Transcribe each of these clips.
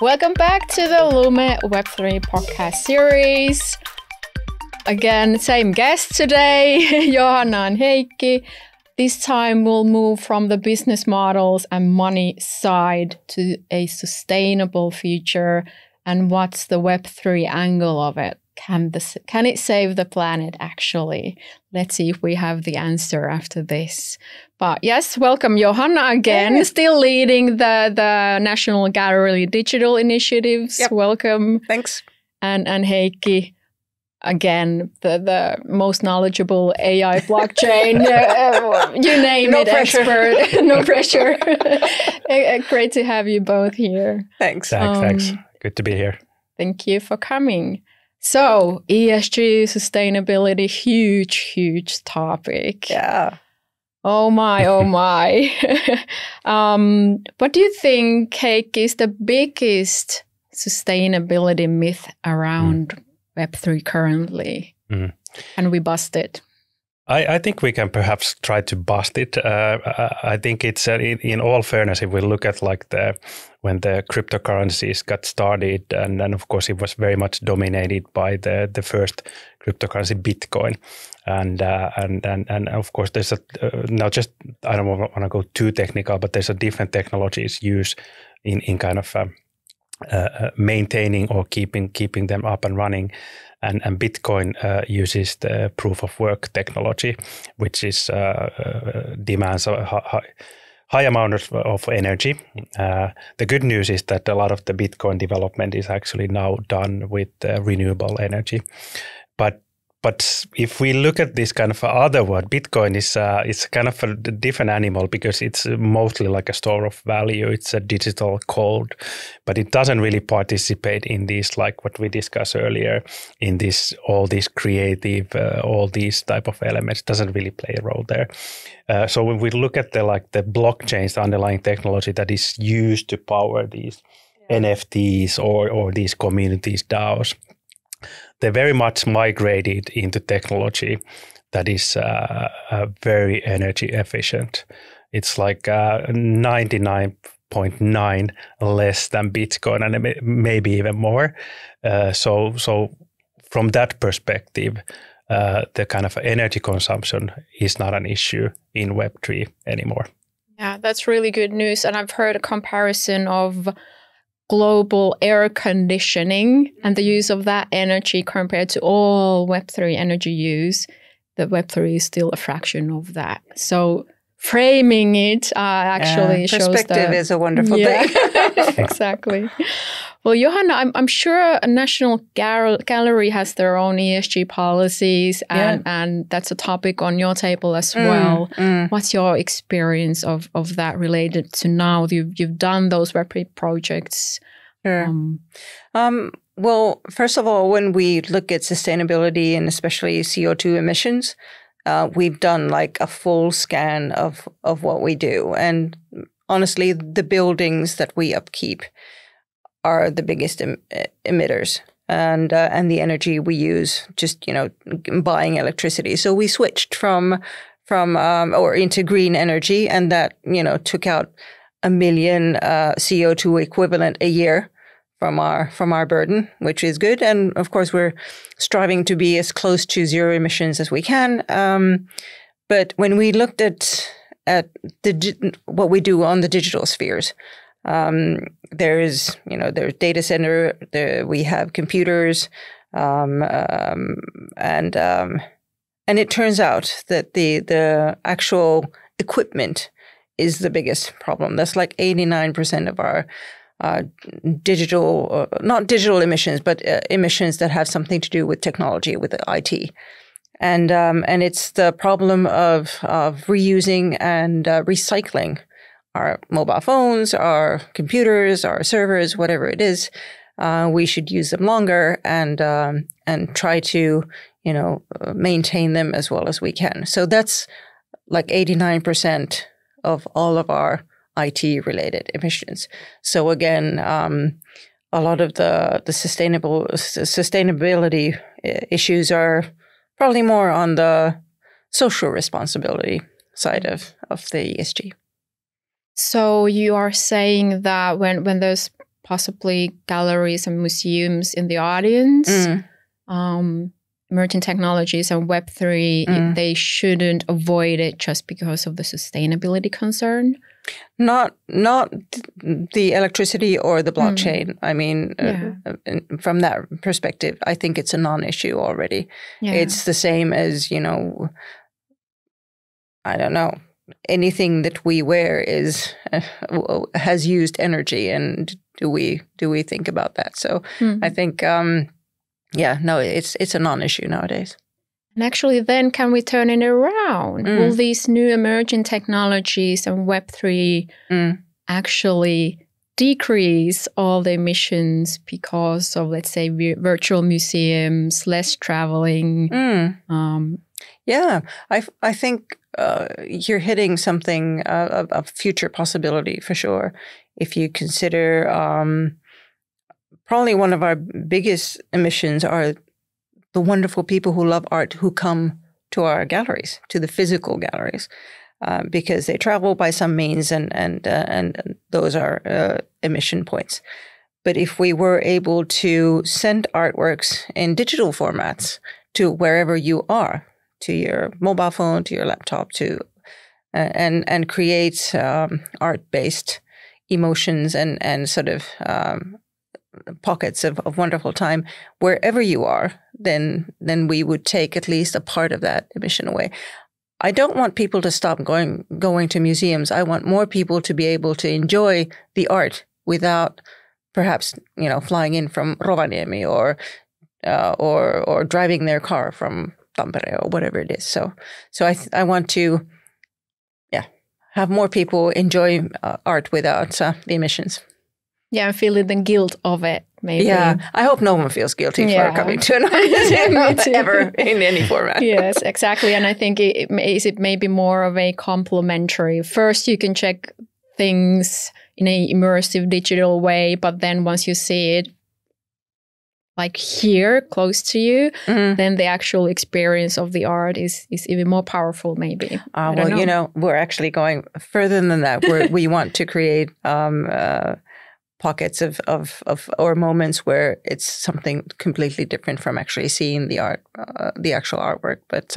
Welcome back to the Lume Web3 podcast series. Again, same guests today, Johanna and Heikki. This time we'll move from the business models and money side to a sustainable future. And what's the Web3 angle of it? Can it save the planet, actually? Let's see if we have the answer after this. But yes, welcome Johanna again, still leading the National Gallery digital initiatives. Yep. Welcome. Thanks. And Heikki, again, the most knowledgeable AI blockchain, you name it, pressure. Expert. No pressure. Great to have you both here. Thanks. Thanks. Good to be here. Thank you for coming. So ESG, sustainability, huge topic. Yeah. Oh my. What do you think, Heikki, is the biggest sustainability myth around Web3 currently? Can we bust it? I think we can perhaps try to bust it. I think it's in all fairness, if we look at when the cryptocurrencies got started, and then of course it was very much dominated by the first cryptocurrency, Bitcoin, and of course there's now just I don't want to go too technical, but there's a different technologies used in kind of maintaining or keeping them up and running. And Bitcoin uses the proof of work technology, which is demands a high amount of energy. The good news is that a lot of the Bitcoin development is actually now done with renewable energy. But if we look at this kind of other word, Bitcoin is kind of a different animal because it's mostly like a store of value. It's a digital code, but it doesn't really participate in these, like what we discussed earlier, in this all these creative, all these type of elements. Doesn't really play a role there. So when we look at the blockchains, the underlying technology that is used to power these NFTs or these communities, DAOs. They very much migrated into technology that is very energy efficient. It's like 99.9 less than Bitcoin and maybe even more. So from that perspective, the kind of energy consumption is not an issue in Web3 anymore. Yeah, that's really good news. And I've heard a comparison of global air conditioning and the use of that energy compared to all Web3 energy use. The Web3 is still a fraction of that. So framing it actually shows that perspective is a wonderful thing. Exactly. Well, Johanna, I'm sure a National Gallery has their own ESG policies, and that's a topic on your table as well. What's your experience of that related to now? You've done those Web3 projects. Sure. Well, first of all, when we look at sustainability and especially CO2 emissions, we've done like a full scan of what we do. And honestly, the buildings that we upkeep are the biggest emitters, and the energy we use just buying electricity. So we switched from into green energy, and that took out 1 million CO2 equivalent a year from our burden, which is good. And of course, we're striving to be as close to zero emissions as we can. But when we looked at what we do on the digital spheres. There's data center, we have computers, and it turns out that the actual equipment is the biggest problem. That's like 89% of our digital, not digital emissions, but emissions that have something to do with technology, with IT. And it's the problem of reusing and recycling our mobile phones, our computers, our servers, whatever it is. We should use them longer and try to maintain them as well as we can. So that's like 89% of all of our IT related emissions. So again, a lot of the sustainability issues are probably more on the social responsibility side of the ESG. So you are saying that when those possibly galleries and museums in the audience. Emerging technologies and Web3, they shouldn't avoid it just because of the sustainability concern? Not the electricity or the blockchain. I mean, from that perspective, I think it's a non-issue already. Yeah. It's the same as, you know, I don't know, anything that we wear has used energy, and do we think about that? So I think it's a non-issue nowadays. And actually, then can we turn it around? Will these new emerging technologies and Web3 actually decrease all the emissions because of, let's say, virtual museums, less traveling? Yeah, I think you're hitting something of future possibility for sure. If you consider probably one of our biggest emissions are the wonderful people who love art who come to our galleries, to the physical galleries, because they travel by some means, and those are emission points. But if we were able to send artworks in digital formats to wherever you are, to your mobile phone, to your laptop, and create art-based emotions and sort of pockets of wonderful time wherever you are, then we would take at least a part of that emission away. I don't want people to stop going to museums. I want more people to be able to enjoy the art without perhaps, you know, flying in from Rovaniemi or driving their car from Tampere or whatever it is. So I want to have more people enjoy art without the emissions. Yeah, and feeling the guilt of it, maybe. Yeah, I hope no one feels guilty for coming to an art museum ever in any format. Yes, exactly. And I think it may be more of a complementary. First, you can check things in an immersive digital way, but then once you see it like here, close to you, then the actual experience of the art is even more powerful, maybe. Well, you know, we're actually going further than that. We want to create pockets of or moments where it's something completely different from actually seeing the art, the actual artwork. But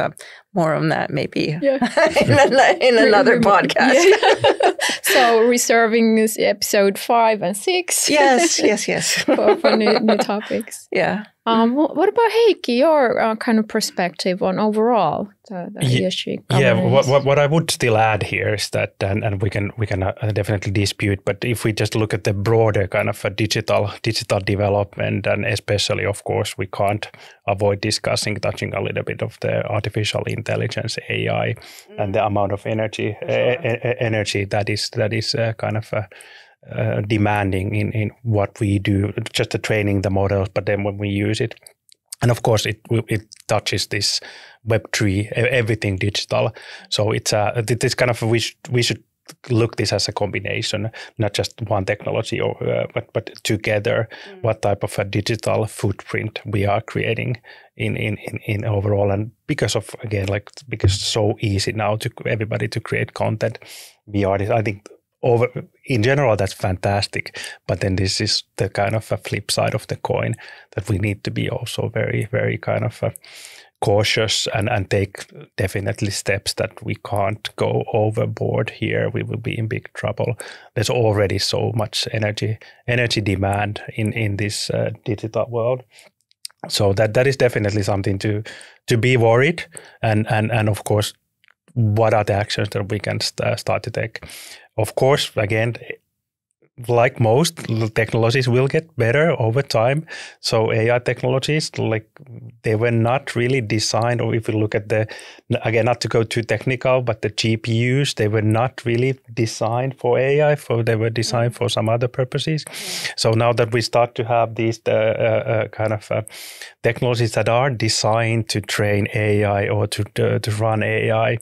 more on that maybe in another podcast. Yeah. So reserving episode 5 and 6. Yes. for new topics. Yeah. What about Heikki, your kind of perspective on overall the ESG governance? Yeah, what I would still add here is that, and we can definitely dispute, but if we just look at the broader kind of a digital development, and especially, of course, we can't avoid touching a little bit of the artificial intelligence, AI, and the amount of energy that is kind of demanding in what we do, just the training the models, but then when we use it. And of course, it touches this Web3, everything digital. So it's this kind of, we should look this as a combination, not just one technology, but together, what type of a digital footprint we are creating in overall. And because it's so easy now to everybody to create content, I think in general, that's fantastic. But then this is the kind of a flip side of the coin that we need to be also very, very kind of cautious and take definitely steps that we can't go overboard here. We will be in big trouble. There's already so much energy demand in this digital world. So that is definitely something to be worried. And of course, what are the actions that we can start to take? Of course, again, like most technologies will get better over time. So AI technologies, they were not really designed, or if you look at again, not to go too technical, but the GPUs, they were not really designed for AI, they were designed for some other purposes. So now that we start to have these kind of technologies that are designed to train AI or to run AI,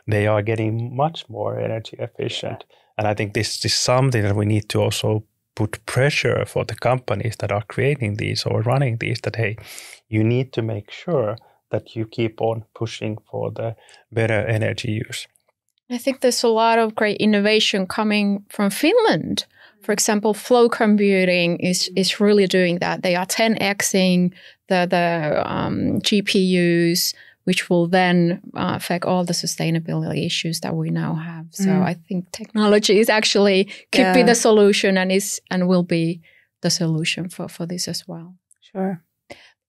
they are getting much more energy efficient. And I think this is something that we need to also put pressure for the companies that are creating these or running these, that, hey, you need to make sure that you keep on pushing for the better energy use. I think there's a lot of great innovation coming from Finland. For example, flow computing is really doing that. They are 10xing the GPUs, which will then affect all the sustainability issues that we now have. So I think technology is actually could be the solution and will be the solution for this as well. Sure.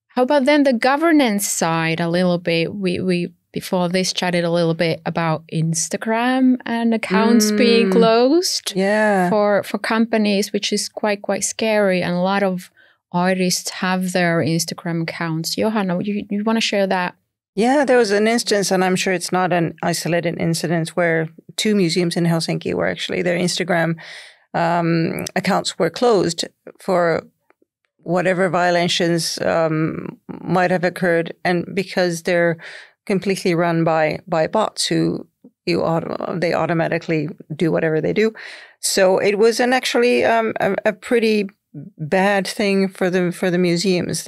How about then the governance side a little bit? We before this chatted a little bit about Instagram and accounts being closed for companies, which is quite scary. And a lot of artists have their Instagram accounts. Johanna, you want to share that? Yeah, there was an instance, and I'm sure it's not an isolated incident, where 2 museums in Helsinki were actually their Instagram accounts were closed for whatever violations might have occurred, and because they're completely run by bots who they automatically do whatever they do. So it was actually a pretty bad thing for the museums.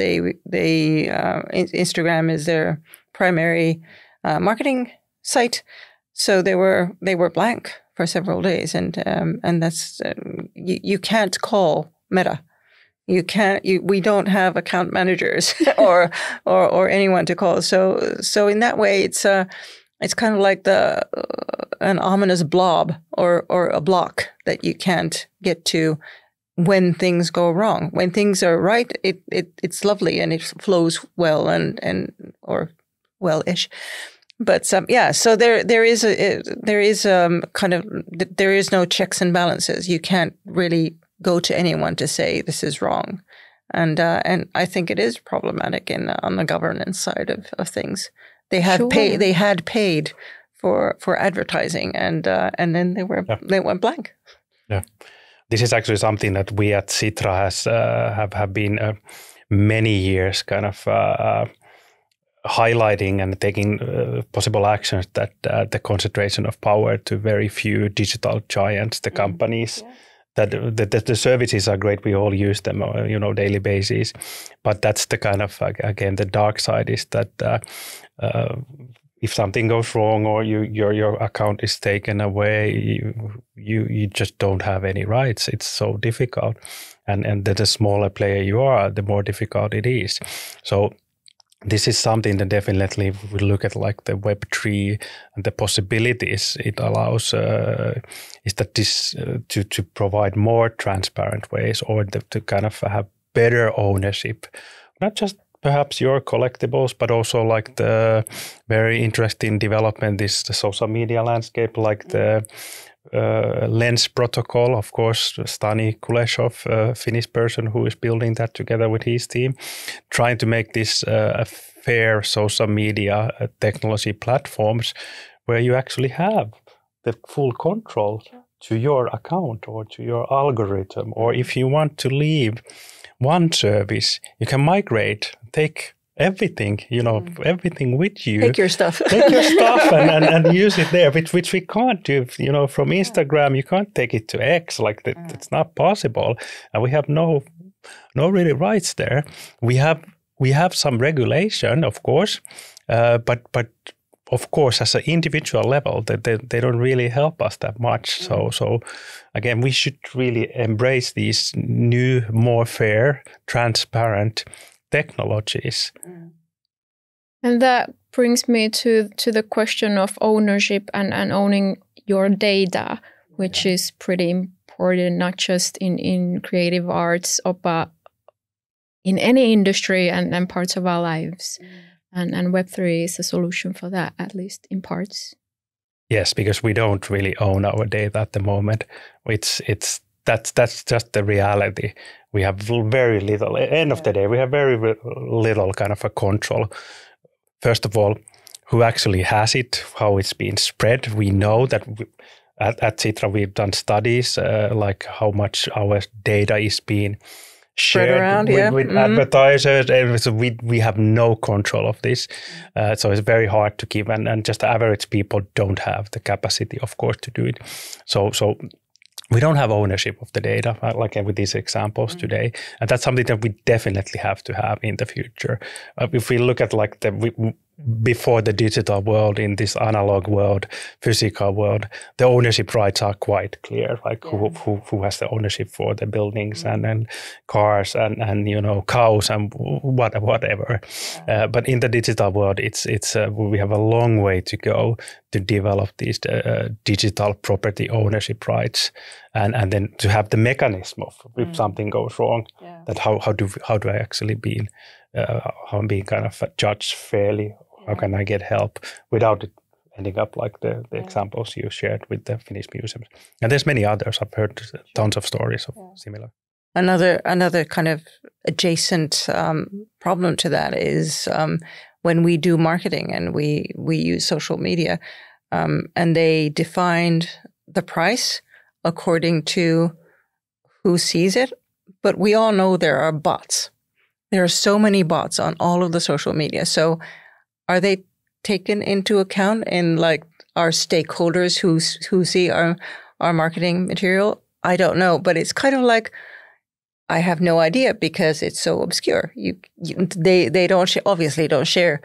Instagram is their primary marketing site, so they were blank for several days, and that's you can't call Meta. You can't. We don't have account managers or anyone to call. So in that way, it's kind of like an ominous blob or a block that you can't get to when things go wrong. When things are right, it's lovely and it flows well and or well-ish. But so there is no checks and balances. You can't really go to anyone to say this is wrong, and I think it is problematic on the governance side of things. They had paid for advertising, and then they went blank. Yeah, this is actually something that we at Sitra have been many years kind of highlighting and taking possible actions that the concentration of power to very few digital giants, the companies. Yeah. That the services are great. We all use them on daily basis, but that's the kind of again the dark side is that if something goes wrong or your account is taken away, you just don't have any rights. It's so difficult, and the smaller player you are, the more difficult it is. So this is something that definitely we look at like the Web3 and the possibilities it allows is that this to provide more transparent ways or to kind of have better ownership, not just perhaps your collectibles, but also like the very interesting development is the social media landscape, like the Lens protocol, of course, Stani Kuleshov, a Finnish person who is building that together with his team, trying to make this a fair social media technology platforms where you actually have the full control to your account or to your algorithm. Or if you want to leave one service, you can migrate, take everything, everything with you. Take your stuff. and use it there, which we can't do. From Instagram, you can't take it to X. Like that, it's not possible. And we have no really rights there. We have some regulation, of course, but of course, as an individual level, they don't really help us that much. So again, we should really embrace these new, more fair, transparent technologies. And that brings me to the question of ownership and owning your data, which is pretty important, not just in creative arts, but in any industry and parts of our lives. And Web3 is a solution for that, at least in parts. Yes, because we don't really own our data at the moment. That's just the reality. We have very little. End of the day, we have very little kind of a control. First of all, who actually has it, how it's been spread. We know that at Sitra we've done studies like how much our data is being shared around, with advertisers, and so we have no control of this. So it's very hard to give, and just the average people don't have the capacity, of course, to do it. So we don't have ownership of the data, like with these examples today, and that's something that we definitely have to have in the future. If we look at like before the digital world, in this analog world, physical world, the ownership rights are quite clear, like who has the ownership for the buildings and cars and cows and whatever. But in the digital world, it's we have a long way to go to develop these digital property ownership rights, and then to have the mechanism of if something goes wrong, that how do I actually be how I'm being kind of judged fairly. How can I get help without it ending up like the examples you shared with the Finnish museums? And there's many others. I've heard tons of stories of similar. Another kind of adjacent problem to that is when we do marketing and we use social media, and they defined the price according to who sees it. But we all know there are bots. There are so many bots on all of the social media. So are they taken into account in like our stakeholders who see our marketing material? I don't know, but it's kind of like I have no idea because it's so obscure. They obviously don't share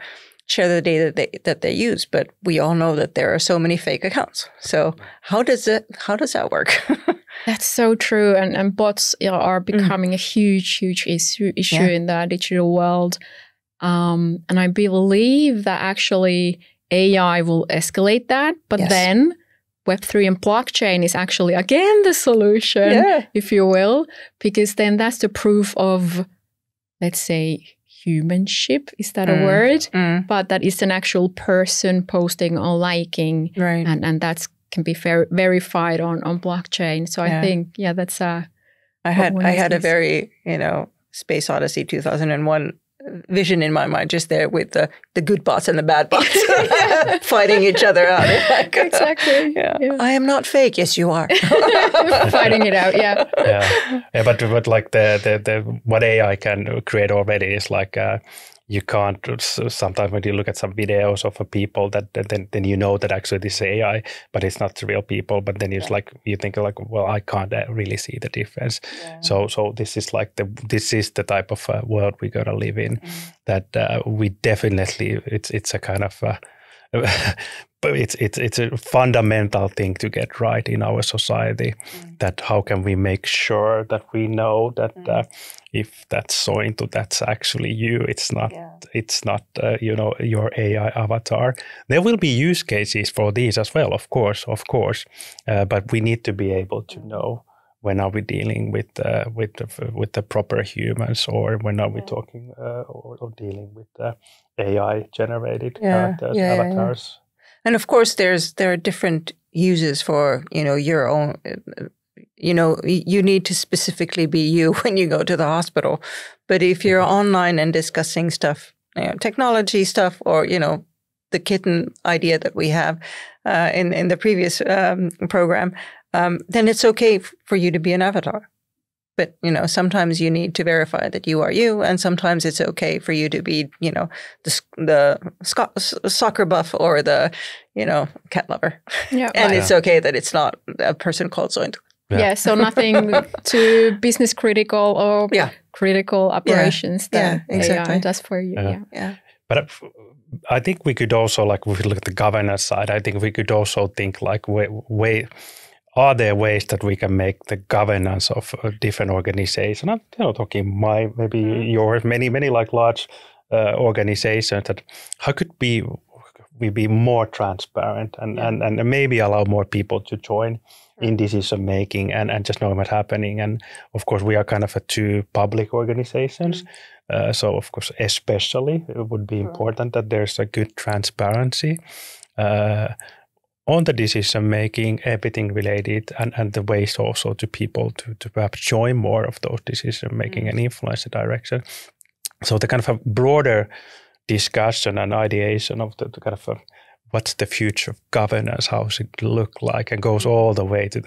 the data that they use, but we all know that there are so many fake accounts. So how does that work? That's so true, and bots are becoming a huge issue in the digital world. And I believe that actually AI will escalate that, but then Web3 and blockchain is actually again the solution, if you will, because then that's the proof of, let's say, humanship. Is that a word? But that is an actual person posting or liking, right? And that's can be verified on blockchain. So I think that's I had a very Space Odyssey 2001 vision in my mind just there with the good bots and the bad bots fighting each other out. Like, exactly. I am not fake. Yes, you are. Fighting it out. But like the what AI can create already is like you can't sometimes when you look at some videos of people that then you know that actually this is AI, but it's not real people. But then it's like you think like, well, I can't really see the difference. So this is like this is the type of world we're gonna live in. That we definitely it's a kind of but it's a fundamental thing to get right in our society. That how can we make sure that we know that if that's Sointu, that's actually you. It's not your AI avatar. There will be use cases for these as well, of course. But we need to be able to know when are we dealing with the proper humans, or when are we talking or dealing with AI generated characters, avatars. And of course, there are different uses for your own. You need to specifically be you when you go to the hospital. But if you're online and discussing stuff, technology stuff, or the kitten idea that we have in the previous program, then it's okay for you to be an avatar. But sometimes you need to verify that you are you, and sometimes it's okay for you to be the soccer buff or the cat lover. And it's okay that it's not a person called Sointu. So nothing too business critical or critical operations that exactly. AI does for you. But I think we could also, like, if we look at the governance side, I think we could also think like, are there ways that we can make the governance of different organizations? I'm talking maybe yours, many like large organizations. That how could we be more transparent and maybe allow more people to join in decision making and just know what's happening. And of course, we are kind of two public organizations. So of course, especially it would be important that there's a good transparency on the decision making, everything related, and the ways also to people to perhaps join more of those decision making and influence the direction. So the kind of a broader discussion and ideation of the kind of what's the future of governance, how does it look like, and goes all the way to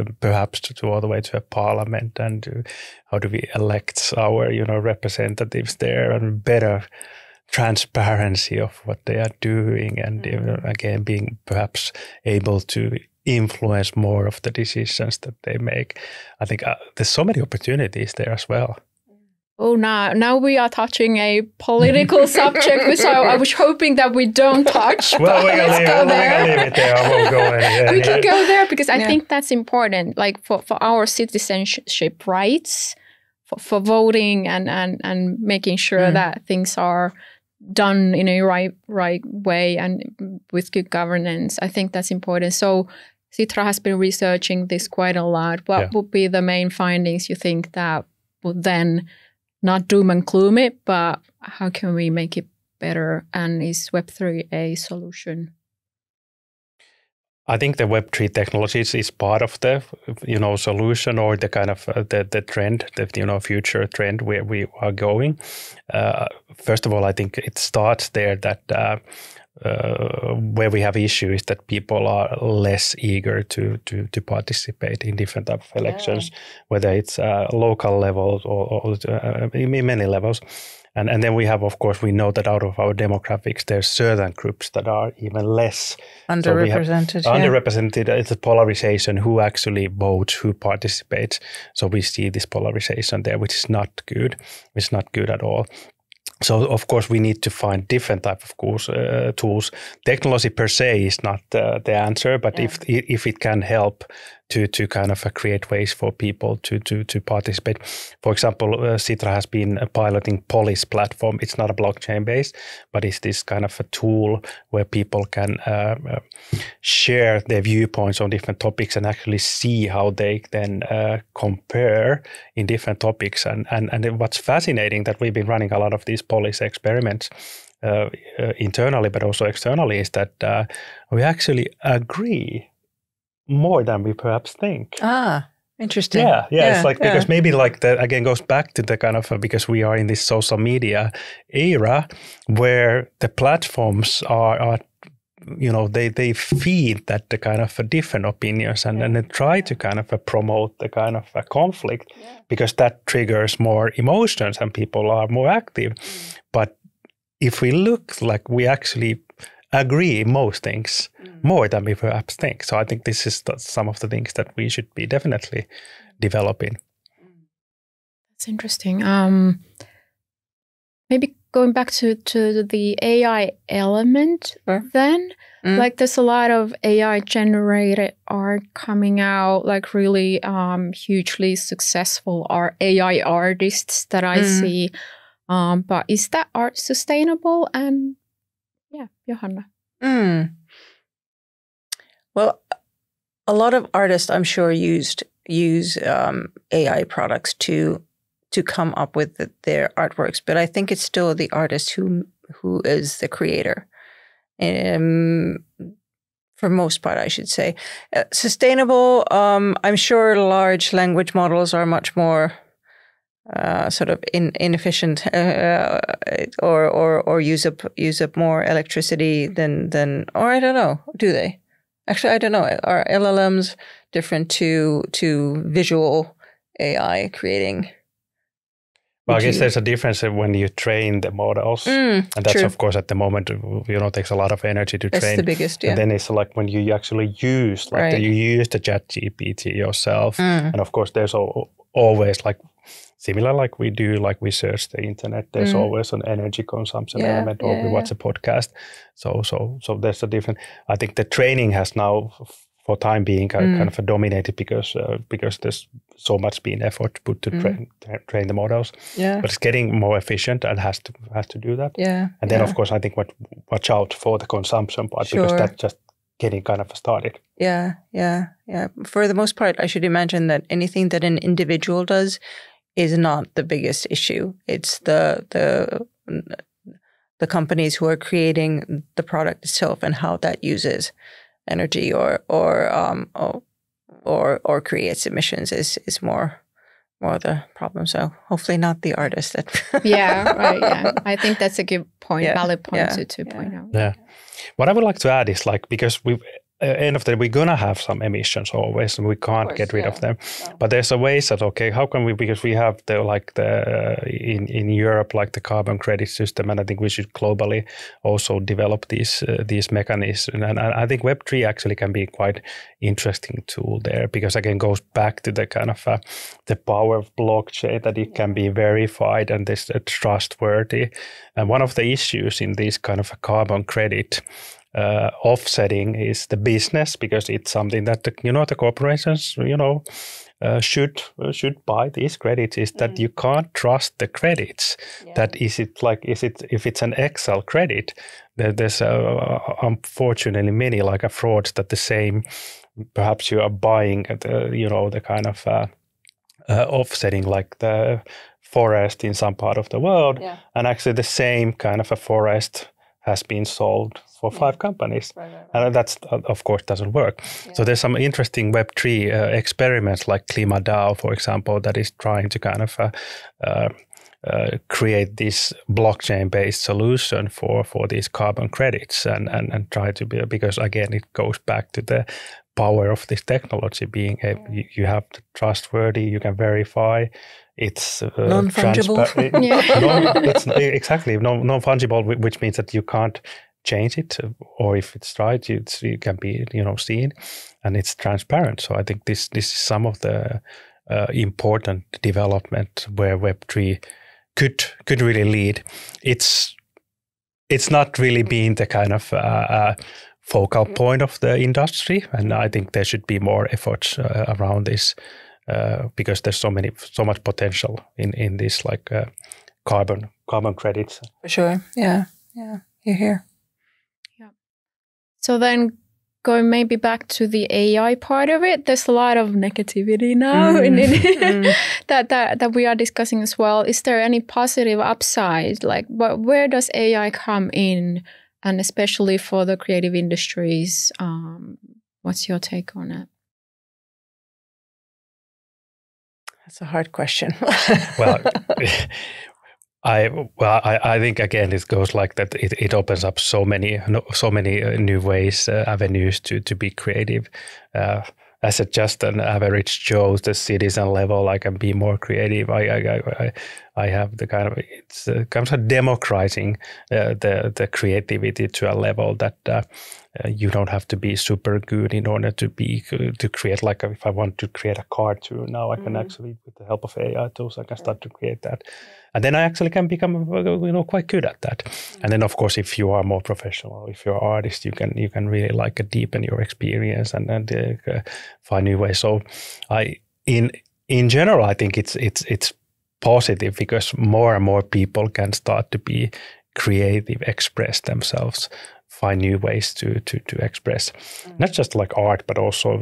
all the way to a parliament, and to how do we elect our representatives there, and better transparency of what they are doing, and again being perhaps able to influence more of the decisions that they make. I think there's so many opportunities there as well. Oh, now we are touching a political subject, which I was hoping that we don't touch. Well, we can leave it there. I won't go in. We can go there because I think that's important, like for our citizenship rights, for voting and making sure that things are done in a right way and with good governance. I think that's important. So Sitra has been researching this quite a lot. What would be the main findings you think that would then not doom and gloom it, but how can we make it better? And is Web3 a solution? I think the Web3 technologies is part of the, solution or the kind of the trend, the, future trend where we are going. First of all, I think it starts there that where we have issues that people are less eager to participate in different type of elections, whether it's local levels or many levels. And then we have, of course, we know that out of our demographics, there's certain groups that are even less underrepresented. Underrepresented. It's a polarization, who actually votes, who participates. So we see this polarization there, which is not good. It's not good at all. So, of course, we need to find different type of tools. Technology per se is not the answer, but if it can help to kind of create ways for people to participate. For example, Sitra has been piloting Polis platform. It's not a blockchain based, but it's this kind of a tool where people can share their viewpoints on different topics and actually see how they then compare in different topics. And what's fascinating that we've been running a lot of these Polis experiments internally, but also externally, is that we actually agree more than we perhaps think. Interesting. Yeah. It's like, because maybe like that again goes back to the kind of, because we are in this social media era where the platforms are they feed that the kind of different opinions and they try to kind of promote the kind of a conflict because that triggers more emotions and people are more active. But if we look, like, we actually agree most things more than we perhaps think. So I think this is some of the things that we should be definitely developing. That's interesting. Maybe going back to the AI element then, like there's a lot of AI generated art coming out, like really hugely successful AI artists that I see. But is that art sustainable? And Johanna. Well, a lot of artists, I'm sure, use AI products to come up with their artworks, but I think it's still the artist who is the creator. For most part, I should say. Sustainable, I'm sure large language models are much more sort of inefficient or use up more electricity than or I don't know, do they? Actually, I don't know. Are LLMs different to visual AI creating? Well, I guess there's a difference when you train the models, and that's of course at the moment takes a lot of energy to train. That's the biggest, And then it's like when you actually use you use the ChatGPT yourself, and of course there's always like similar like we do, like we search the internet. There's always an energy consumption element, or we watch a podcast. So there's a different. I think the training has now, for time being, kind of dominated because there's so much been effort put to train the models. Yeah. But it's getting more efficient and has to do that. Yeah. And then of course I think watch out for the consumption part, because that's just getting kind of started. Yeah. For the most part, I should imagine that anything that an individual does is not the biggest issue. It's the companies who are creating the product itself and how that uses energy or creates emissions is more the problem. So hopefully not the artist. I think that's a good point, valid point to point out. Yeah. What I would like to add is, like, because end of the day, we're gonna have some emissions always, and we can't get rid of them. No. But there's a way that how can we? Because we have in Europe like the carbon credit system, and I think we should globally also develop these mechanisms. And I think Web3 actually can be quite interesting tool there, because again goes back to the kind of the power of blockchain, that it can be verified and this trustworthy. And one of the issues in this kind of a carbon credit offsetting is the business, because it's something that the corporations should buy these credits, is that you can't trust the credits. That if it's an Excel credit, there's unfortunately many like a frauds that the same, perhaps you are buying the kind of offsetting like the forest in some part of the world, and actually the same kind of a forest has been sold for 5 companies. Right. And that's, of course, doesn't work. Yeah. So there's some interesting Web3 experiments like KlimaDAO, for example, that is trying to kind of create this blockchain-based solution for these carbon credits and try to be, because again, it goes back to the power of this technology being you have to trustworthy, you can verify. It's non-fungible. It's exactly non-fungible, which means that you can't change it, or if it's right, it can be seen, and it's transparent. So I think this is some of the important development where Web3 could really lead. It's not really been the kind of focal point of the industry, and I think there should be more efforts around this. Because there's so much potential in this like carbon credits. For sure, yeah, you're here. Yeah. So then, going maybe back to the AI part of it, there's a lot of negativity now that we are discussing as well. Is there any positive upside? Like, where does AI come in, and especially for the creative industries? What's your take on it? That's a hard question. Well, I think again it goes like that. It opens up so many new ways, avenues to be creative. As just an average Joe, the citizen level, I can be more creative. I have the kind of it's comes to democratizing the creativity to a level that you don't have to be super good in order to create. Like if I want to create a cartoon now, I can actually, with the help of AI tools, I can start to create that, and then I actually can become quite good at that. And then of course, if you are more professional, if you're an artist, you can really like deepen your experience and find new ways. So in general, I think it's positive, because more and more people can start to be creative, express themselves, find new ways to express, not just like art, but also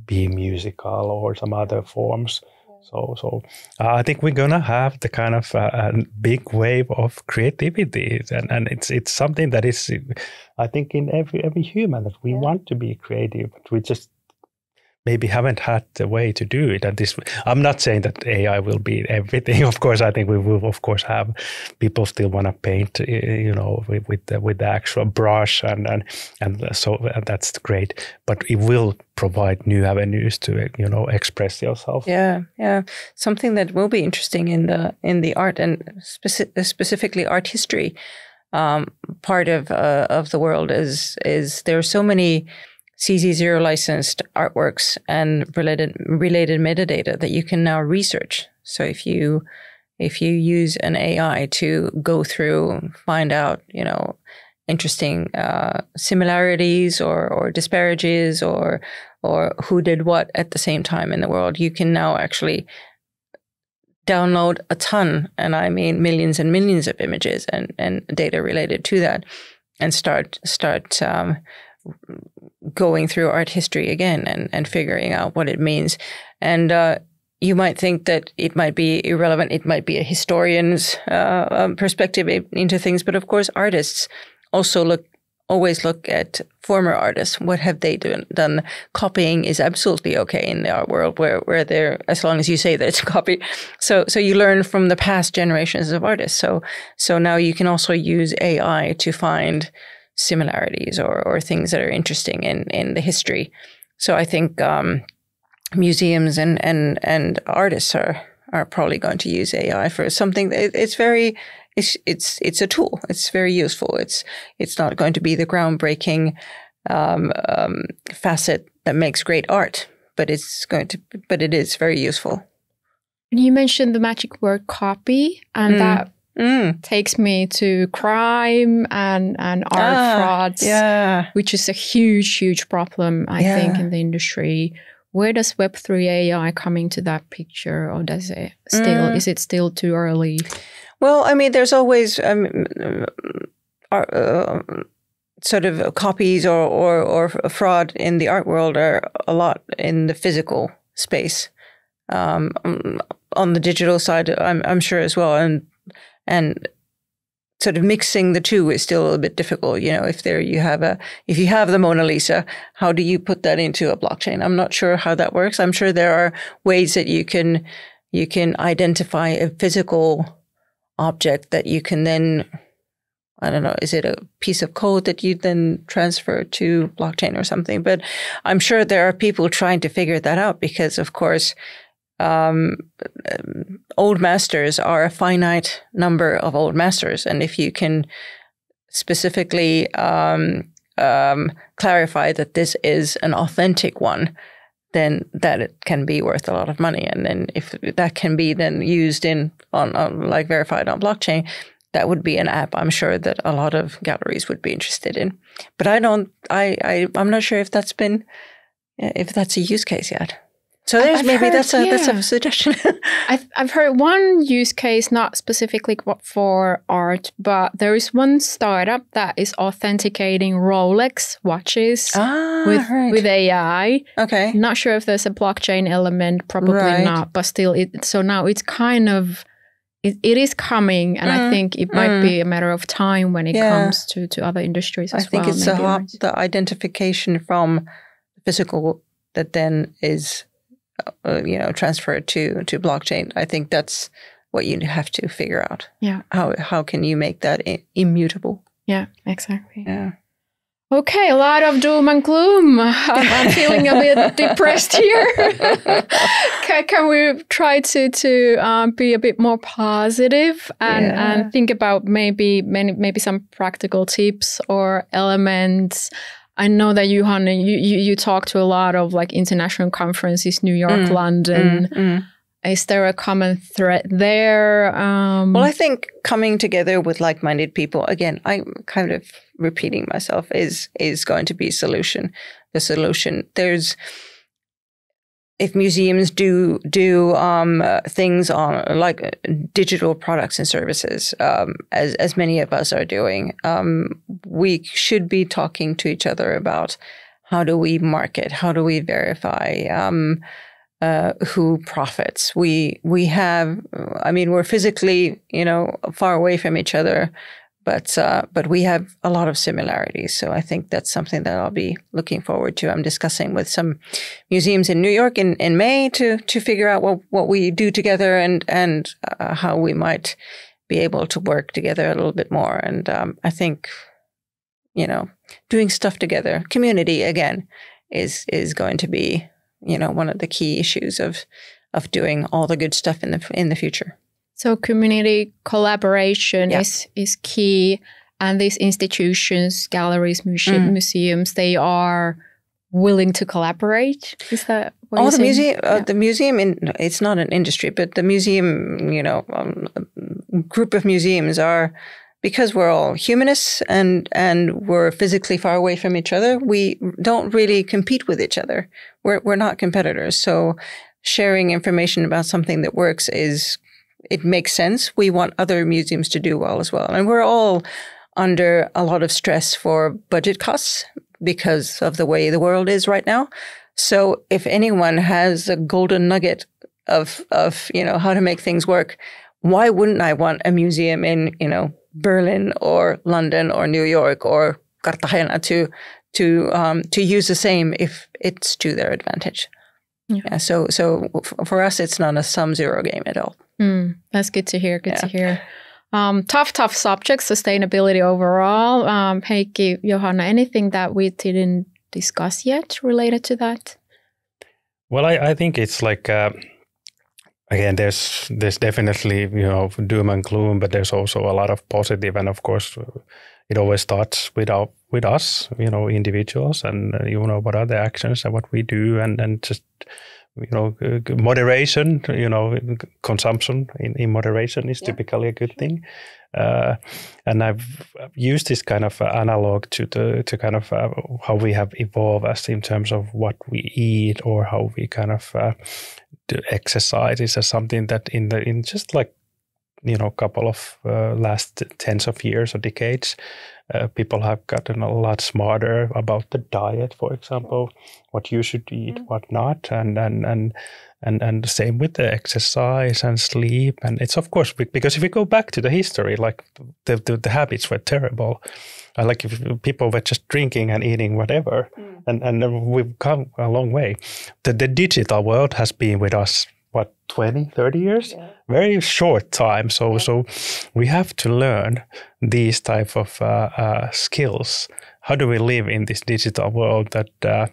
be musical or some other forms. So I think we're gonna have the kind of a big wave of creativity, and it's something that is, I think, in every human, that we want to be creative, but we just maybe haven't had the way to do it. And this, I'm not saying that AI will be everything. Of course, I think we will, of course, have people still want to paint, with the actual brush, and so that's great. But it will provide new avenues to, express yourself. Yeah. Something that will be interesting in the art, and specifically art history part of the world is there are so many CC0 licensed artworks and related metadata that you can now research. So if you use an AI to go through, find out, interesting similarities or disparages or who did what at the same time in the world, you can now actually download a ton, and I mean millions and millions of images and data related to that, and start going through art history again and figuring out what it means. And you might think that it might be irrelevant. It might be a historian's perspective into things. But of course, artists also always look at former artists. What have they done? Copying is absolutely okay in the art world, where they're, as long as you say that it's a copy. So you learn from the past generations of artists. So now you can also use AI to find similarities or things that are interesting in the history. So I think museums and artists are probably going to use AI for something. It's a tool. It's very useful. It's not going to be the groundbreaking facet that makes great art, but it is very useful. You mentioned the magic word copy, and that takes me to crime and art frauds, which is a huge problem, I think, in the industry. Where does Web3 AI come into that picture, or is it still too early? Well, I mean, there's always sort of copies or fraud in the art world are a lot in the physical space. On the digital side, I'm sure as well, and sort of mixing the two is still a bit difficult. You know, if you have the Mona Lisa, how do you put that into a blockchain? I'm not sure how that works. I'm sure there are ways that you can identify a physical object that you can then, I don't know, is it a piece of code that you then transfer to blockchain or something? But I'm sure there are people trying to figure that out because, of course, old masters are a finite number of old masters. And if you can specifically clarify that this is an authentic one, then that it can be worth a lot of money. And then if that can be then used on like verified on blockchain, that would be an app I'm sure that a lot of galleries would be interested in. But I'm not sure if that's a use case yet. So that's a suggestion. I've heard one use case, not specifically for art, but there is one startup that is authenticating Rolex watches with AI. Okay. Not sure if there's a blockchain element, probably not, but still, so now it's kind of, it is coming, and I think it might be a matter of time when it comes to other industries as well. I think it's the identification from physical that then is transferred to blockchain. I think that's what you have to figure out. Yeah. How can you make that immutable? Yeah, exactly. Yeah. Okay, a lot of doom and gloom. I'm feeling a bit depressed here. Can we try to be a bit more positive and think about maybe some practical tips or elements? I know that Johanna, you talk to a lot of like international conferences, New York, London. Is there a common thread there? Well, I think coming together with like-minded people, again, I'm kind of repeating myself, is going to be the solution. If museums do things on like digital products and services, as many of us are doing, we should be talking to each other about how do we market, how do we verify, who profits. We're physically, far away from each other, but we have a lot of similarities. So I think that's something that I'll be looking forward to. I'm discussing with some museums in New York in May to figure out what we do together and how we might be able to work together a little bit more. And I think, doing stuff together, community again, is going to be one of the key issues of doing all the good stuff in the future. So community collaboration is key, and these institutions, galleries, museums, they are willing to collaborate. Is that what you're saying? The museum, it's not an industry, but the museum, group of museums are, because we're all humanists and we're physically far away from each other, we don't really compete with each other. We're not competitors. So sharing information about something that works it makes sense. We want other museums to do well as well. And we're all under a lot of stress for budget costs because of the way the world is right now. So if anyone has a golden nugget of how to make things work, why wouldn't I want a museum in, Berlin or London or New York or Cartagena to use the same if it's to their advantage? Yeah. So for us, it's not a sum zero game at all. That's good to hear. To hear. Tough subject, sustainability overall. Heikki, Johanna, anything that we didn't discuss yet related to that? Well, I think it's like, again, there's definitely, doom and gloom, but there's also a lot of positive. And of course, it always starts with us, individuals, and, what are the actions and what we do, and just, moderation, consumption in moderation is typically a good thing. And I've used this kind of analog to kind of how we have evolved as in terms of what we eat or how we kind of do exercise is something that in just like couple of last tens of years or decades, people have gotten a lot smarter about the diet, for example, what you should eat, what not, and same with the exercise and sleep. And it's of course because if we go back to the history, like the habits were terrible. Like if people were just drinking and eating whatever, and we've come a long way. The digital world has been with us, 20, 30 years? Yeah. Very short time. So we have to learn these type of skills. How do we live in this digital world that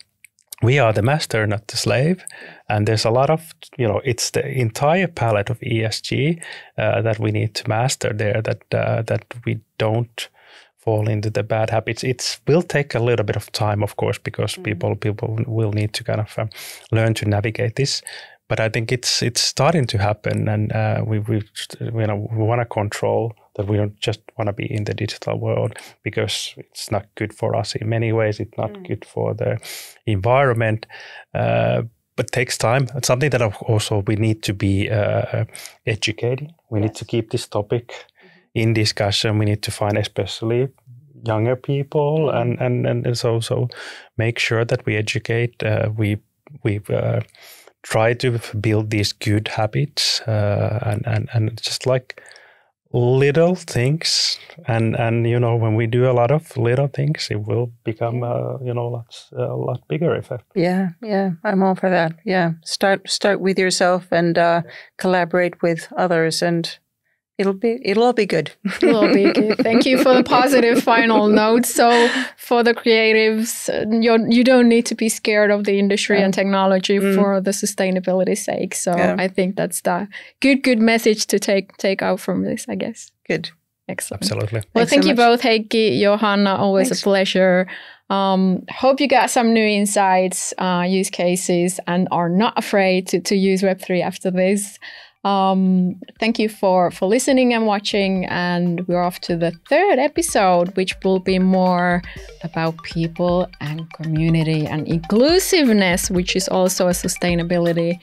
we are the master, not the slave? And there's a lot of, it's the entire palette of ESG that we need to master there, that we don't fall into the bad habits. It will take a little bit of time, of course, because people will need to kind of learn to navigate this. But I think it's starting to happen, and we want to control that. We don't just want to be in the digital world because it's not good for us in many ways. It's not good for the environment, but it takes time. It's something that also we need to be educating. We need to keep this topic in discussion. We need to find especially younger people, and so make sure that we educate. We try to build these good habits and just like little things, and when we do a lot of little things, it will become a lot bigger effect. Yeah, I'm all for that. Yeah, start with yourself and collaborate with others, and it'll all be good. It'll all be good. Thank you for the positive final note. So for the creatives, you don't need to be scared of the industry and technology for the sustainability's sake. So I think that's the good message to take out from this, I guess. Good. Excellent. Absolutely. Well, thank you both, Heikki, Johanna. Always a pleasure. Hope you got some new insights, use cases, and are not afraid to use Web3 after this. Thank you for listening and watching, and we're off to the third episode, which will be more about people and community and inclusiveness, which is also a sustainability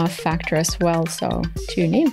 factor as well. So tune in.